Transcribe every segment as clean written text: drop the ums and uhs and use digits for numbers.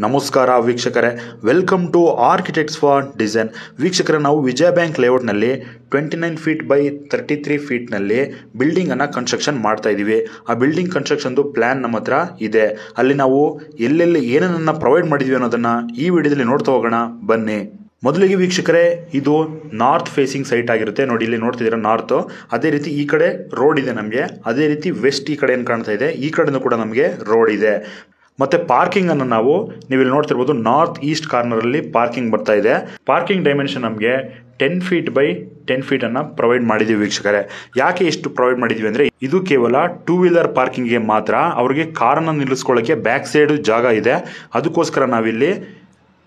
ನಮಸ್ಕಾರ ವೀಕ್ಷಕರೇ, welcome to architects for design. ವೀಕ್ಷಕರೇ, ನಾವು ವಿಜಯ ಬ್ಯಾಂಕ್ ಲೇಔಟ್ನಲ್ಲಿ 29 ಫೀಟ್ ಬೈ 33 ಫೀಟ್ನಲ್ಲಿ ಬಿಲ್ಡಿಂಗನ್ನು ಕನ್ಸ್ಟ್ರಕ್ಷನ್ ಮಾಡ್ತಾ ಇದ್ದೀವಿ. ಆ ಬಿಲ್ಡಿಂಗ್ ಕನ್ಸ್ಟ್ರಕ್ಷನ್ದು ಪ್ಲ್ಯಾನ್ ನಮ್ಮ ಹತ್ರ ಇದೆ. ಅಲ್ಲಿ ನಾವು ಎಲ್ಲೆಲ್ಲಿ ಏನೇನನ್ನು ಪ್ರೊವೈಡ್ ಮಾಡಿದ್ವಿ ಅನ್ನೋದನ್ನು ಈ ವಿಡಿಯೋದಲ್ಲಿ ನೋಡ್ತಾ ಹೋಗೋಣ ಬನ್ನಿ. ಮೊದಲಿಗೆ ವೀಕ್ಷಕರೇ, ಇದು ನಾರ್ತ್ ಫೇಸಿಂಗ್ ಸೈಟ್ ಆಗಿರುತ್ತೆ. ನೋಡಿ, ಇಲ್ಲಿ ನೋಡ್ತಿದ್ದೀರಾ ನಾರ್ತ್. ಅದೇ ರೀತಿ ಈ ಕಡೆ ರೋಡ್ ಇದೆ ನಮಗೆ. ಅದೇ ರೀತಿ ವೆಸ್ಟ್ ಈ ಕಡೆ ಏನು ಕಾಣ್ತಾ ಇದೆ, ಈ ಕಡೆನೂ ಕೂಡ ನಮಗೆ ರೋಡ್ ಇದೆ. ಮತ್ತು ಪಾರ್ಕಿಂಗನ್ನು ನೀವು ಇಲ್ಲಿ ನೋಡ್ತಿರ್ಬೋದು, ನಾರ್ತ್ ಈಸ್ಟ್ ಕಾರ್ನರಲ್ಲಿ ಪಾರ್ಕಿಂಗ್ ಬರ್ತಾ ಇದೆ. ಪಾರ್ಕಿಂಗ್ ಡೈಮೆನ್ಷನ್ ನಮಗೆ 10 ಫೀಟ್ ಬೈ 10 ಫೀಟನ್ನು ಪ್ರೊವೈಡ್ ಮಾಡಿದ್ದೀವಿ ವೀಕ್ಷಕರೇ. ಯಾಕೆ ಇಷ್ಟು ಪ್ರೊವೈಡ್ ಮಾಡಿದ್ವಿ ಅಂದರೆ, ಇದು ಕೇವಲ 2 ವೀಲರ್ ಪಾರ್ಕಿಂಗ್ಗೆ ಮಾತ್ರ. ಅವ್ರಿಗೆ ಕಾರನ್ನು ನಿಲ್ಲಿಸ್ಕೊಳ್ಳೋಕ್ಕೆ ಬ್ಯಾಕ್ ಸೈಡ್ ಜಾಗ ಇದೆ. ಅದಕ್ಕೋಸ್ಕರ ನಾವಿಲ್ಲಿ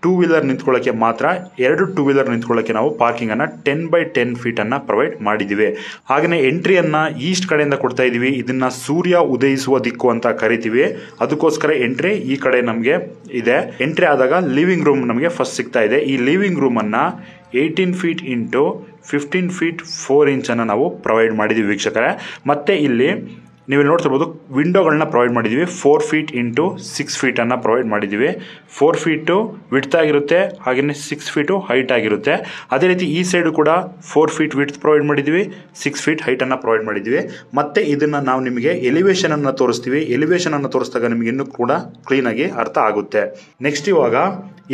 2 ವೀಲರ್ ನಿಂತ್ಕೊಳ್ಳೋಕ್ಕೆ ಮಾತ್ರ, 2 2 ವೀಲರ್ ನಿಂತ್ಕೊಳ್ಳೋಕ್ಕೆ ನಾವು ಪಾರ್ಕಿಂಗನ್ನು 10 ಬೈ 10 ಫೀಟನ್ನು ಪ್ರೊವೈಡ್ ಮಾಡಿದ್ದೀವಿ. ಹಾಗೆಯೇ ಎಂಟ್ರಿಯನ್ನು ಈಸ್ಟ್ ಕಡೆಯಿಂದ ಕೊಡ್ತಾ ಇದ್ದೀವಿ. ಇದನ್ನು ಸೂರ್ಯ ಉದಯಿಸುವ ದಿಕ್ಕು ಅಂತ ಕರಿತೀವಿ. ಅದಕ್ಕೋಸ್ಕರ ಎಂಟ್ರಿ ಈ ಕಡೆ ನಮಗೆ ಇದೆ. ಎಂಟ್ರಿ ಆದಾಗ ಲಿವಿಂಗ್ ರೂಮ್ ನಮಗೆ ಫಸ್ಟ್ ಸಿಗ್ತಾ ಇದೆ. ಈ ಲಿವಿಂಗ್ ರೂಮನ್ನು 18 ಫೀಟ್ ಇಂಟು 15 ಫೀಟ್ 4 ಇಂಚನ್ನು ನಾವು ಪ್ರೊವೈಡ್ ಮಾಡಿದ್ದೀವಿ ವೀಕ್ಷಕರೇ. ಮತ್ತು ಇಲ್ಲಿ ನೀವು ನೋಡ್ತಿರ್ಬೋದು, ವಿಂಡೋಗಳನ್ನ ಪ್ರೊವೈಡ್ ಮಾಡಿದ್ದೀವಿ. 4 ಫೀಟ್ ಇಂಟು 6 ಫೀಟನ್ನು ಪ್ರೊವೈಡ್ ಮಾಡಿದ್ದೀವಿ. 4 ಫೀಟು ವಿಡ್ತ್ ಆಗಿರುತ್ತೆ, ಹಾಗೆಯೇ 6 ಫೀಟು ಹೈಟ್ ಆಗಿರುತ್ತೆ. ಅದೇ ರೀತಿ ಈ ಸೈಡು ಕೂಡ 4 ಫೀಟ್ ವಿಡ್ತ್ ಪ್ರೊವೈಡ್ ಮಾಡಿದ್ದೀವಿ, 6 ಫೀಟ್ ಹೈಟನ್ನು ಪ್ರೊವೈಡ್ ಮಾಡಿದ್ದೀವಿ. ಮತ್ತು ಇದನ್ನು ನಾವು ನಿಮಗೆ ಎಲಿವೇಷನನ್ನು ತೋರಿಸ್ತೀವಿ. ಎಲಿವೇಷನನ್ನು ತೋರಿಸಿದಾಗ ನಿಮಗೆ ಇನ್ನೂ ಕೂಡ ಕ್ಲೀನಾಗಿ ಅರ್ಥ ಆಗುತ್ತೆ. ನೆಕ್ಸ್ಟ್ ಇವಾಗ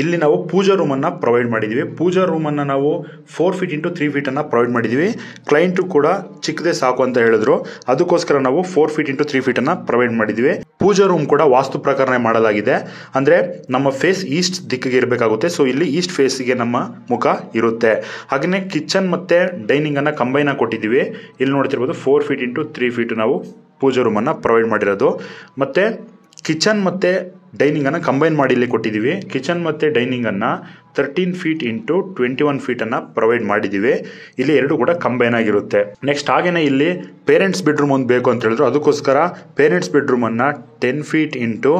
ಇಲ್ಲಿ ನಾವು ಪೂಜಾ ರೂಮನ್ನು ಪ್ರೊವೈಡ್ ಮಾಡಿದ್ದೀವಿ. ಪೂಜಾ ರೂಮನ್ನು ನಾವು 4 ಫೀಟ್ ಇಂಟು 3 ಫೀಟನ್ನು ಪ್ರೊವೈಡ್ ಮಾಡಿದ್ದೀವಿ. ಕ್ಲೈಂಟು ಕೂಡ ಚಿಕ್ಕದೇ ಸಾಕು ಅಂತ ಹೇಳಿದ್ರು. ಅದಕ್ಕೋಸ್ಕರ ನಾವು 4 ಫೀಟ್ ಇಂಟು 3 ಫೀಟನ್ನು ಪ್ರೊವೈಡ್ ಮಾಡಿದ್ದೀವಿ. ಪೂಜಾ ರೂಮ್ ಕೂಡ ವಾಸ್ತು ಪ್ರಕಾರನೇ ಮಾಡಲಾಗಿದೆ. ಅಂದರೆ ನಮ್ಮ ಫೇಸ್ ಈಸ್ಟ್ ದಿಕ್ಕಿಗೆ ಇರಬೇಕಾಗುತ್ತೆ. ಸೊ ಇಲ್ಲಿ ಈಸ್ಟ್ ಫೇಸಿಗೆ ನಮ್ಮ ಮುಖ ಇರುತ್ತೆ. ಹಾಗೆಯೇ ಕಿಚನ್ ಮತ್ತು ಡೈನಿಂಗನ್ನು ಕಂಬೈನಾಗಿ ಕೊಟ್ಟಿದ್ದೀವಿ. ಇಲ್ಲಿ ನೋಡ್ತಿರ್ಬೋದು, 4 ಫೀಟ್ ಇಂಟು 3 ಫೀಟು ನಾವು ಪೂಜಾ ರೂಮನ್ನು ಪ್ರೊವೈಡ್ ಮಾಡಿರೋದು. ಮತ್ತು ಕಿಚನ್ ಮತ್ತು ಡೈನಿಂಗನ್ನು ಕಂಬೈನ್ ಮಾಡಿ ಇಲ್ಲಿ ಕೊಟ್ಟಿದ್ದೀವಿ. ಕಿಚನ್ ಮತ್ತು ಡೈನಿಂಗನ್ನು 13 ಫೀಟ್ ಇಂಟು 21 ಫೀಟನ್ನು ಪ್ರೊವೈಡ್ ಮಾಡಿದ್ದೀವಿ. ಇಲ್ಲಿ ಎರಡು ಕೂಡ ಕಂಬೈನ್ ಆಗಿರುತ್ತೆ. ನೆಕ್ಸ್ಟ್ ಹಾಗೆಯೇ ಇಲ್ಲಿ ಪೇರೆಂಟ್ಸ್ ಬೆಡ್ರೂಮ್ ಒಂದು ಬೇಕು ಅಂತ ಹೇಳಿದ್ರು. ಅದಕ್ಕೋಸ್ಕರ ಪೇರೆಂಟ್ಸ್ ಬೆಡ್ರೂಮನ್ನು 10 ಫೀಟ್ ಇಂಟು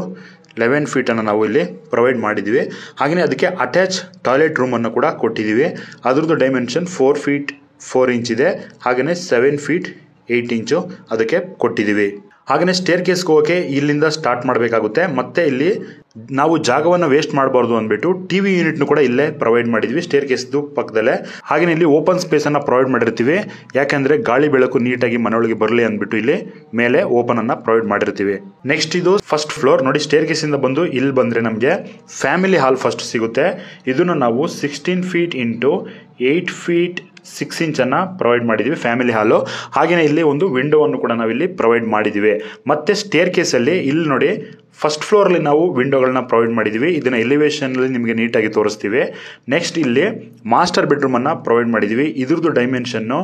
11 ಫೀಟನ್ನು ನಾವು ಇಲ್ಲಿ ಪ್ರೊವೈಡ್ ಮಾಡಿದ್ದೀವಿ. ಹಾಗೆಯೇ ಅದಕ್ಕೆ ಅಟ್ಯಾಚ್ ಟಾಯ್ಲೆಟ್ ರೂಮನ್ನು ಕೂಡ ಕೊಟ್ಟಿದ್ದೀವಿ. ಅದರದ್ದು ಡೈಮೆನ್ಷನ್ 4 ಫೀಟ್ 4 ಇಂಚ್ ಇದೆ. ಹಾಗೆಯೇ 7 ಫೀಟ್ 8 ಇಂಚು ಅದಕ್ಕೆ ಕೊಟ್ಟಿದ್ದೀವಿ. ಹಾಗೆಯೇ ಸ್ಟೇರ್ ಕೇಸ್ಗೆ ಹೋಗೋಕ್ಕೆ ಇಲ್ಲಿಂದ ಸ್ಟಾರ್ಟ್ ಮಾಡಬೇಕಾಗುತ್ತೆ. ಮತ್ತು ಇಲ್ಲಿ ನಾವು ಜಾಗವನ್ನು ವೇಸ್ಟ್ ಮಾಡಬಾರ್ದು ಅಂದ್ಬಿಟ್ಟು TV ಯೂನಿಟ್ನು ಕೂಡ ಇಲ್ಲೇ ಪ್ರೊವೈಡ್ ಮಾಡಿದ್ವಿ, ಸ್ಟೇರ್ ಕೇಸ್ದು ಪಕ್ಕದಲ್ಲೇ. ಹಾಗೆಯೇ ಇಲ್ಲಿ ಓಪನ್ ಸ್ಪೇಸನ್ನು ಪ್ರೊವೈಡ್ ಮಾಡಿರ್ತೀವಿ. ಯಾಕೆಂದರೆ ಗಾಳಿ ಬೆಳಕು ನೀಟಾಗಿ ಮನೆಯೊಳಗೆ ಬರಲಿ ಅಂದ್ಬಿಟ್ಟು ಇಲ್ಲಿ ಮೇಲೆ ಓಪನನ್ನು ಪ್ರೊವೈಡ್ ಮಾಡಿರ್ತೀವಿ. ನೆಕ್ಸ್ಟ್ ಇದು ಫಸ್ಟ್ ಫ್ಲೋರ್. ನೋಡಿ, ಸ್ಟೇರ್ ಕೇಸಿಂದ ಬಂದು ಇಲ್ಲಿ ಬಂದರೆ ನಮಗೆ ಫ್ಯಾಮಿಲಿ ಹಾಲ್ ಫಸ್ಟ್ ಸಿಗುತ್ತೆ. ಇದನ್ನು ನಾವು 16 ಫೀಟ್ ಇಂಟು 8 ಫೀಟ್ 6 ಇಂಚನ್ನು ಪ್ರೊವೈಡ್ ಮಾಡಿದ್ದೀವಿ, ಫ್ಯಾಮಿಲಿ ಹಾಲು. ಹಾಗೆಯೇ ಇಲ್ಲಿ ಒಂದು ವಿಂಡೋವನ್ನು ಕೂಡ ನಾವಿಲ್ಲಿ ಪ್ರೊವೈಡ್ ಮಾಡಿದ್ದೀವಿ. ಮತ್ತು ಸ್ಟೇರ್ ಕೇಸಲ್ಲಿ ಇಲ್ಲಿ ನೋಡಿ, ಫಸ್ಟ್ ಫ್ಲೋರಲ್ಲಿ ನಾವು ವಿಂಡೋಗಳನ್ನ ಪ್ರೊವೈಡ್ ಮಾಡಿದ್ದೀವಿ. ಇದನ್ನು ಎಲಿವೇಷನಲ್ಲಿ ನಿಮಗೆ ನೀಟಾಗಿ ತೋರಿಸ್ತೀವಿ. ನೆಕ್ಸ್ಟ್ ಇಲ್ಲಿ ಮಾಸ್ಟರ್ ಬೆಡ್ರೂಮನ್ನು ಪ್ರೊವೈಡ್ ಮಾಡಿದ್ದೀವಿ. ಇದ್ರದ್ದು ಡೈಮೆನ್ಷನ್ನು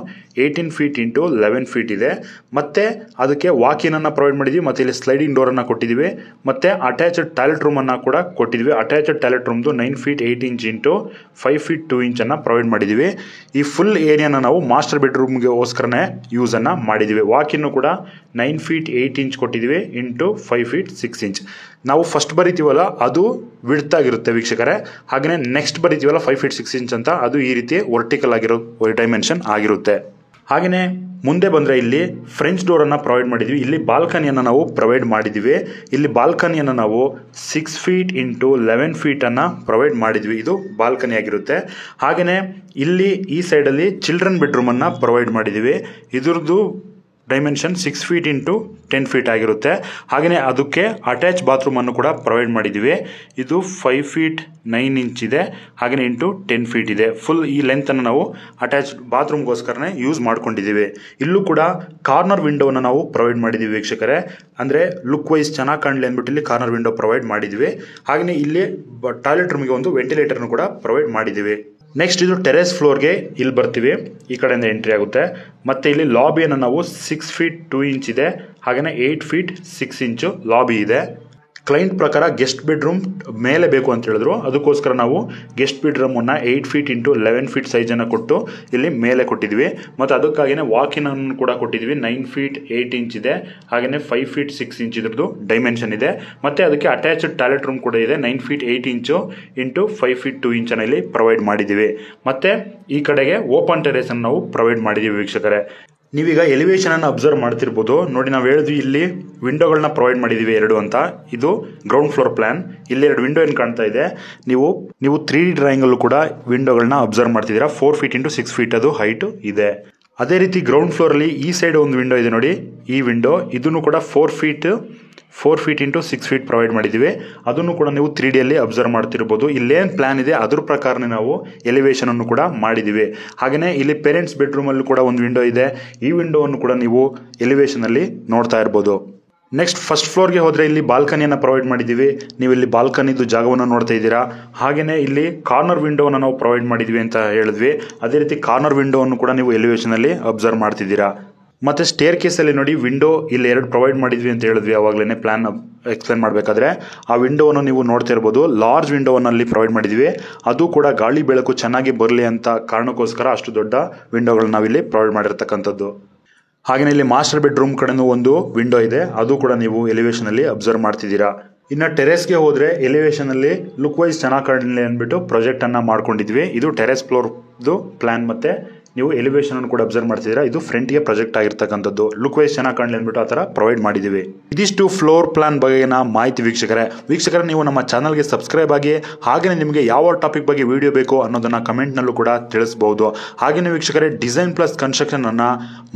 18 ಫೀಟ್ ಇಂಟು 11 ಫೀಟ್ ಇದೆ. ಮತ್ತು ಅದಕ್ಕೆ ವಾಕಿನನ್ನು ಪ್ರೊವೈಡ್ ಮಾಡಿದ್ದೀವಿ. ಮತ್ತು ಇಲ್ಲಿ ಸ್ಲೈಡಿಂಗ್ ಡೋರನ್ನು ಕೊಟ್ಟಿದ್ದೀವಿ. ಮತ್ತು ಅಟ್ಯಾಚ್ಡ್ ಟಾಯ್ಲೆಟ್ ರೂಮನ್ನು ಕೂಡ ಕೊಟ್ಟಿದ್ದೀವಿ. ಅಟ್ಯಾಚ್ಡ್ ಟಾಯ್ಲೆಟ್ ರೂಮ್ದು 9 ಫೀಟ್ 8 ಇಂಚ್ ಇಂಟು 5 ಫೀಟ್ 2 ಇಂಚನ್ನು ಪ್ರೊವೈಡ್ ಮಾಡಿದ್ದೀವಿ. ಈ ಫುಲ್ ಏರಿಯಾನ ನಾವು ಮಾಸ್ಟರ್ ಬೆಡ್ರೂಮ್ಗೋಸ್ಕರನೇ ಯೂಸನ್ನು ಮಾಡಿದ್ದೀವಿ. ವಾಕಿನ್ನು ಕೂಡ 9 ಫೀಟ್ 8 ಇಂಚ್ ಕೊಟ್ಟಿದ್ದೀವಿ ಇಂಟು 5 ಫೀಟ್ 6 ಇಂಚ್. ನಾವು ಫಸ್ಟ್ ಬರಿತೀವಲ್ಲ, ಅದು ವಿಡ್ತ್ ಆಗಿರುತ್ತೆ ವೀಕ್ಷಕರೇ. ಹಾಗೆಯೇ ನೆಕ್ಸ್ಟ್ ಬರಿತೀವಲ್ಲ 5 ಫೀಟ್ 6 ಇಂಚ್ ಅಂತ, ಅದು ಈ ರೀತಿ ವರ್ಟಿಕಲ್ ಆಗಿರೋ ಡೈಮೆನ್ಷನ್ ಆಗಿರುತ್ತೆ. ಹಾಗೆಯೇ ಮುಂದೆ ಬಂದರೆ ಇಲ್ಲಿ ಫ್ರೆಂಚ್ ಡೋರನ್ನು ಪ್ರೊವೈಡ್ ಮಾಡಿದ್ವಿ. ಇಲ್ಲಿ ಬಾಲ್ಕನಿಯನ್ನು ನಾವು ಪ್ರೊವೈಡ್ ಮಾಡಿದ್ದೀವಿ. ಇಲ್ಲಿ ಬಾಲ್ಕನಿಯನ್ನು ನಾವು 6 ಫೀಟ್ ಇಂಟು 11 ಫೀಟನ್ನು ಪ್ರೊವೈಡ್ ಮಾಡಿದ್ವಿ. ಇದು ಬಾಲ್ಕನಿ ಆಗಿರುತ್ತೆ. ಹಾಗೆಯೇ ಇಲ್ಲಿ ಈ ಸೈಡಲ್ಲಿ ಚಿಲ್ಡ್ರನ್ ಬೆಡ್ರೂಮನ್ನು ಪ್ರೊವೈಡ್ ಮಾಡಿದ್ದೀವಿ. ಇದ್ರದ್ದು ಡೈಮೆನ್ಷನ್ 6 ಫೀಟ್ ಇಂಟು 10 ಫೀಟ್ ಆಗಿರುತ್ತೆ. ಹಾಗೆಯೇ ಅದಕ್ಕೆ ಅಟ್ಯಾಚ್ ಬಾತ್ರೂಮನ್ನು ಕೂಡ ಪ್ರೊವೈಡ್ ಮಾಡಿದ್ದೀವಿ. ಇದು 5 ಫೀಟ್ 9 ಇಂಚ್ ಇದೆ. ಹಾಗೆಯೇ ಇಂಟು 10 ಫೀಟ್ ಇದೆ. ಫುಲ್ ಈ ಲೆಂತನ್ನು ನಾವು ಅಟ್ಯಾಚ್ ಬಾತ್ರೂಮ್ಗೋಸ್ಕರನೇ ಯೂಸ್ ಮಾಡ್ಕೊಂಡಿದ್ದೀವಿ. ಇಲ್ಲೂ ಕೂಡ ಕಾರ್ನರ್ ವಿಂಡೋವನ್ನು ನಾವು ಪ್ರೊವೈಡ್ ಮಾಡಿದ್ದೀವಿ ವೀಕ್ಷಕರೇ. ಅಂದರೆ ಲುಕ್ ವೈಸ್ ಚೆನ್ನಾಗಿ ಕಾಣಲಿ ಅಂದ್ಬಿಟ್ಟು ಇಲ್ಲಿ ಕಾರ್ನರ್ ವಿಂಡೋ ಪ್ರೊವೈಡ್ ಮಾಡಿದ್ವಿ. ಹಾಗೆಯೇ ಇಲ್ಲಿ ಟಾಯ್ಲೆಟ್ ರೂಮಿಗೆ ಒಂದು ವೆಂಟಿಲೇಟರ್ನು ಕೂಡ ಪ್ರೊವೈಡ್ ಮಾಡಿದ್ದೀವಿ. ನೆಕ್ಸ್ಟ್ ಇದು ಟೆರೆಸ್ ಫ್ಲೋರ್ಗೆ ಇಲ್ಲಿ ಬರ್ತೀವಿ. ಈ ಕಡೆಯಿಂದ ಎಂಟ್ರಿ ಆಗುತ್ತೆ. ಮತ್ತು ಇಲ್ಲಿ ಲಾಬಿಯನ್ನು ನಾವು 6 ಫೀಟ್ 2 ಇಂಚ್ ಇದೆ. ಹಾಗೆಯೇ 8 ಫೀಟ್ 6 ಇಂಚು ಲಾಬಿ ಇದೆ. ಕ್ಲೈಂಟ್ ಪ್ರಕಾರ ಗೆಸ್ಟ್ ಬೆಡ್ರೂಮ್ ಮೇಲೆ ಬೇಕು ಅಂತ ಹೇಳಿದ್ರು. ಅದಕ್ಕೋಸ್ಕರ ನಾವು ಗೆಸ್ಟ್ ಬೆಡ್ರೂಮನ್ನು 8 ಫೀಟ್ ಇಂಟು 11 ಫೀಟ್ ಸೈಜನ್ನು ಕೊಟ್ಟು ಇಲ್ಲಿ ಮೇಲೆ ಕೊಟ್ಟಿದ್ವಿ. ಮತ್ತು ಅದಕ್ಕಾಗಿಯೇ ವಾಕಿನನ್ನು ಕೂಡ ಕೊಟ್ಟಿದ್ವಿ. 9 ಫೀಟ್ 8 ಇಂಚ್ ಇದೆ. ಹಾಗೆಯೇ 5 ಫೀಟ್ 6 ಇಂಚ್ ಇದ್ರದ್ದು ಡೈಮೆನ್ಷನ್ ಇದೆ. ಮತ್ತು ಅದಕ್ಕೆ ಅಟ್ಯಾಚ್ಡ್ ಟಾಯ್ಲೆಟ್ ರೂಮ್ ಕೂಡ ಇದೆ. 9 ಫೀಟ್ 8 ಇಂಚು ಇಂಟು 5 ಫೀಟ್ 2 ಇಂಚನ್ನು ಇಲ್ಲಿ ಪ್ರೊವೈಡ್ ಮಾಡಿದ್ದೀವಿ. ಮತ್ತು ಈ ಕಡೆಗೆ ಓಪನ್ ಟೆರೇಸನ್ನು ನಾವು ಪ್ರೊವೈಡ್ ಮಾಡಿದ್ದೀವಿ ವೀಕ್ಷಕರೇ. ನೀವೀಗ ಎಲಿವೇಶನ್ ಅನ್ನು ಅಬ್ಸರ್ವ್ ಮಾಡ್ತಿರ್ಬೋದು. ನೋಡಿ, ನಾವು ಹೇಳಿದ್ವಿ ಇಲ್ಲಿ ವಿಂಡೋಗಳನ್ನ ಪ್ರೊವೈಡ್ ಮಾಡಿದೀವಿ 2 ಅಂತ. ಇದು ಗ್ರೌಂಡ್ ಫ್ಲೋರ್ ಪ್ಲಾನ್. ಇಲ್ಲಿ 2 ವಿಂಡೋ ಏನು ಕಾಣ್ತಾ ಇದೆ, ನೀವು 3D ಡ್ರಾಯಿಂಗ್ ಅಲ್ಲೂ ಕೂಡ ವಿಂಡೋಗಳನ್ನ ಅಬ್ಸರ್ವ್ ಮಾಡ್ತಿದ್ದೀರಾ. 4 ಫೀಟ್ ಇಂಟು 6 ಫೀಟ್ ಅದು ಹೈಟ್ ಇದೆ. ಅದೇ ರೀತಿ ಗ್ರೌಂಡ್ ಫ್ಲೋರ್ ಅಲ್ಲಿ ಈ ಸೈಡ್ ಒಂದು ವಿಂಡೋ ಇದೆ ನೋಡಿ, ಈ ವಿಂಡೋ ಇದನ್ನು ಕೂಡ 4 ಫೀಟ್ ಇಂಟು 6 ಫೀಟ್ ಪ್ರೊವೈಡ್ ಮಾಡಿದ್ದೀವಿ. ಅದನ್ನು ಕೂಡ ನೀವು 3D ಅಲ್ಲಿ ಅಬ್ಸರ್ವ್ ಮಾಡ್ತಿರ್ಬೋದು. ಇಲ್ಲೇನು ಪ್ಲಾನ್ ಇದೆ ಅದ್ರ ಪ್ರಕಾರನೇ ನಾವು ಎಲಿವೇಶನ್ ಅನ್ನು ಕೂಡ ಮಾಡಿದ್ದೀವಿ. ಹಾಗೆಯೇ ಇಲ್ಲಿ ಪೇರೆಂಟ್ಸ್ ಬೆಡ್ರೂಮ್ ಅಲ್ಲೂ ಕೂಡ ಒಂದು ವಿಂಡೋ ಇದೆ. ಈ ವಿಂಡೋವನ್ನು ಕೂಡ ನೀವು ಎಲಿವೇಶನ್ ಅಲ್ಲಿ ನೋಡ್ತಾ ಇರ್ಬೋದು. ನೆಕ್ಸ್ಟ್ ಫಸ್ಟ್ ಫ್ಲೋರ್ಗೆ ಹೋದರೆ ಇಲ್ಲಿ ಬಾಲ್ಕನಿಯನ್ನು ಪ್ರೊವೈಡ್ ಮಾಡಿದ್ದೀವಿ. ನೀವು ಇಲ್ಲಿ ಬಾಲ್ಕನಿದು ಜಾಗವನ್ನು ನೋಡ್ತಾ ಇದ್ದೀರಾ. ಹಾಗೆಯೇ ಇಲ್ಲಿ ಕಾರ್ನರ್ ವಿಂಡೋವನ್ನು ನಾವು ಪ್ರೊವೈಡ್ ಮಾಡಿದ್ವಿ ಅಂತ ಹೇಳಿದ್ವಿ. ಅದೇ ರೀತಿ ಕಾರ್ನರ್ ವಿಂಡೋವನ್ನು ಕೂಡ ನೀವು ಎಲಿವೇಶನ್ ಅಲ್ಲಿ ಅಬ್ಸರ್ವ್ ಮಾಡ್ತಿದ್ದೀರಾ. ಮತ್ತೆ ಸ್ಟೇರ್ ಕೇಸಲ್ಲಿ ನೋಡಿ, ವಿಂಡೋ ಇಲ್ಲಿ 2 ಪ್ರೊವೈಡ್ ಮಾಡಿದ್ವಿ ಅಂತ ಹೇಳಿದ್ವಿ ಆವಾಗಲೇ ಪ್ಲಾನ್ ಎಕ್ಸ್ಪ್ಲೇನ್ ಮಾಡಬೇಕಾದ್ರೆ. ಆ ವಿಂಡೋವನ್ನು ನೀವು ನೋಡ್ತಾ ಇರ್ಬೋದು. ಲಾರ್ಜ್ ವಿಂಡೋವನ್ನು ಅಲ್ಲಿ ಪ್ರೊವೈಡ್ ಮಾಡಿದ್ವಿ. ಅದು ಕೂಡ ಗಾಳಿ ಬೆಳಕು ಚೆನ್ನಾಗಿ ಬರಲಿ ಅಂತ ಕಾರಣಕ್ಕೋಸ್ಕರ ಅಷ್ಟು ದೊಡ್ಡ ವಿಂಡೋಗಳನ್ನ ನಾವಿಲ್ಲಿ ಪ್ರೊವೈಡ್ ಮಾಡಿರ್ತಕ್ಕಂಥದ್ದು. ಹಾಗೆಯೇ ಇಲ್ಲಿ ಮಾಸ್ಟರ್ ಬೆಡ್ರೂಮ್ ಕಡೆನೂ ಒಂದು ವಿಂಡೋ ಇದೆ. ಅದು ಕೂಡ ನೀವು ಎಲಿವೇಶನ್ ಅಲ್ಲಿ ಅಬ್ಸರ್ವ್ ಮಾಡ್ತಿದ್ದೀರಾ. ಇನ್ನು ಟೆರೆಸ್ಗೆ ಹೋದರೆ ಎಲಿವೇಶನ್ ಅಲ್ಲಿ ಲುಕ್ ವೈಸ್ ಚೆನ್ನಾಗಿ ಕಾಣಲಿ ಅಂದ್ಬಿಟ್ಟು ಪ್ರಾಜೆಕ್ಟ್ ಅನ್ನ ಮಾಡ್ಕೊಂಡಿದ್ವಿ. ಇದು ಟೆರೆಸ್ ಫ್ಲೋರ್ದು ಪ್ಲಾನ್. ಮತ್ತೆ ನೀವು ಎಲಿವೇಶನ್ ಅನ್ನು ಕೂಡ ಅಬ್ಸರ್ವ್ ಮಾಡ್ತಿದ್ದೀರಾ. ಇದು ಫ್ರಂಟ್ಗೆ ಪ್ರಾಜೆಕ್ಟ್ ಆಗಿರ್ತಕ್ಕಂಥದ್ದು. ಲುಕ್ ವೈಸ್ ಚೆನ್ನಾಗಿ ಕಾಣಲಿ ಅಂದ್ಬಿಟ್ಟು ಆ ಥರ ಪ್ರೊವೈಡ್ ಮಾಡಿದ್ದೀವಿ. ಇದಿಷ್ಟು ಫ್ಲೋರ್ ಪ್ಲಾನ್ ಬಗೆಗಿನ ಮಾಹಿತಿ ವೀಕ್ಷಕರೇ. ನೀವು ನಮ್ಮ ಚಾನಲ್ಗೆ ಸಬ್ಸ್ಕ್ರೈಬ್ ಆಗಿ, ಹಾಗೆಯೇ ನಿಮಗೆ ಯಾವ ಟಾಪಿಕ್ ಬಗ್ಗೆ ವಿಡಿಯೋ ಬೇಕು ಅನ್ನೋದನ್ನ ಕಮೆಂಟ್ನಲ್ಲೂ ಕೂಡ ತಿಳಿಸಬಹುದು. ಹಾಗೆಯೇ ವೀಕ್ಷಕರೇ, ಡಿಸೈನ್ ಪ್ಲಸ್ ಕನ್ಸ್ಟ್ರಕ್ಷನ್ ಅನ್ನ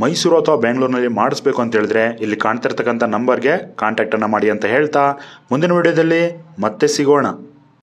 ಮೈಸೂರು ಅಥವಾ ಬೆಂಗಳೂರಿನಲ್ಲಿ ಮಾಡಿಸ್ಬೇಕು ಅಂತ ಹೇಳಿದ್ರೆ ಇಲ್ಲಿ ಕಾಣ್ತಿರ್ತಕ್ಕಂಥ ನಂಬರ್ಗೆ ಕಾಂಟ್ಯಾಕ್ಟ್ ಅನ್ನ ಮಾಡಿ ಅಂತ ಹೇಳ್ತಾ ಮುಂದಿನ ವಿಡಿಯೋದಲ್ಲಿ ಮತ್ತೆ ಸಿಗೋಣ.